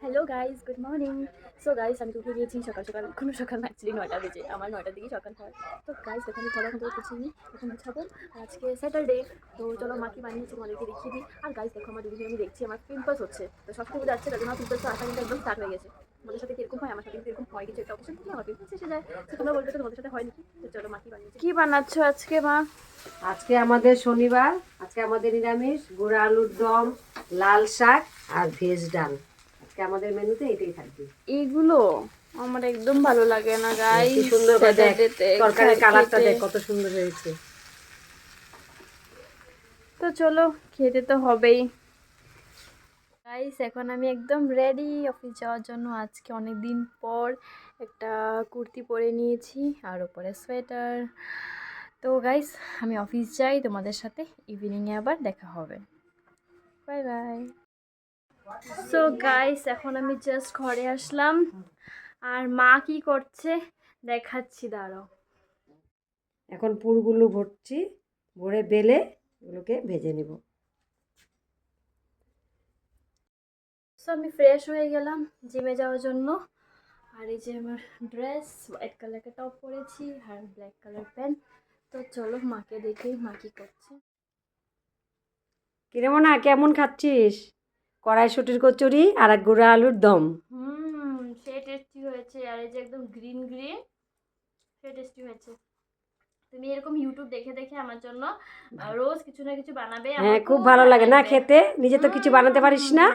Hello guys, good morning. So guys, আমি তো উঠে গিয়েছি সকাল সকাল, কোনো সকাল না, অ্যাকচুয়ালি 9টা বেজে, আমার 9টার দিকেই সকাল হয়। তো গাইজ দেখো, আমি ঘর এখন থেকে গুছিয়ে নিই, এখন গুছাবো। আজকে স্যাটারডে, তো চলো মা কি বানিয়েছি তোমাদেরকে দেখিয়ে দিই। আর গাইজ দেখো, আমার দিদিকে আমি দেখছি আমার পিম্পলস হচ্ছে, তো সব থেকে যাচ্ছে, তার জন্য পিম্পলস আসা কিন্তু একদম স্টার্ট হয়ে গেছে। তোমাদের সাথে কিরকম হয়, আমার সাথে কিন্তু এরকম হয়, কিছু একটা অপশন থেকে আমার পিম্পলস এসে যায়। তো তোমরা বলবে তো তোমাদের সাথে হয় নাকি। তো চলো মা কি বানিয়েছে। কি বানাচ্ছ আজকে মা? আজকে আমাদের শনিবার, আজকে আমাদের নিরামিষ, গুঁড়া আলুর দম, লাল শাক আর ভেজ ডাল। আজকে আমাদের মেনুতে এটাই থাকবে। এগুলো আমার একদম ভালো লাগে না গাইজ, কি সুন্দর করে দেখ, স্যাটারডেতে তরকারির কালারটা খেতে। দেখ কত সুন্দর হয়েছে। তো চলো, খেতে তো হবেই। গাইস, এখন আমি একদম রেডি অফিস যাওয়ার জন্য। আজকে অনেক দিন পর একটা কুর্তি পরে নিয়েছি আর উপরে সোয়েটার। তো গাইস, আমি অফিস যাই, তোমাদের সাথে ইভিনিংয়ে আবার দেখা হবে। Bye bye. সো গাইস, এখন আমি জাস্ট ঘরে আসলাম, আর মা কি করছে দেখাচ্ছি, দাঁড়াও। এখন পুরগুলো ভরছি, ভরে বেলে এগুলোকে ভেজে নেব। সো আমি ফ্রেশ হয়ে গেলাম জিমে যাওয়ার জন্য। আর এই যে আমার ড্রেস, হোয়াইট কালারের টপ পরেছি আর ব্ল্যাক কালার প্যান্ট। তো চলো মাকে দেখি মা কি করছে। কিরে মোনা, কেমন খাচ্ছিস? কড়াইশুটির কচুরি আর এক গুঁড়া আলুর দম। সে টেস্টি হয়েছে, আর এই যে একদম গ্রিন গ্রিন, সে টেস্টি হয়েছে। তুমি এরকম ইউটিউব দেখে দেখে আমার জন্য রোজ কিছু না কিছু বানাবে, আমার হ্যাঁ, খুব খুব ভালো ভালো লাগে না লাগবে। খেতে? নিজে তো কিছু বানাতে পারিস না।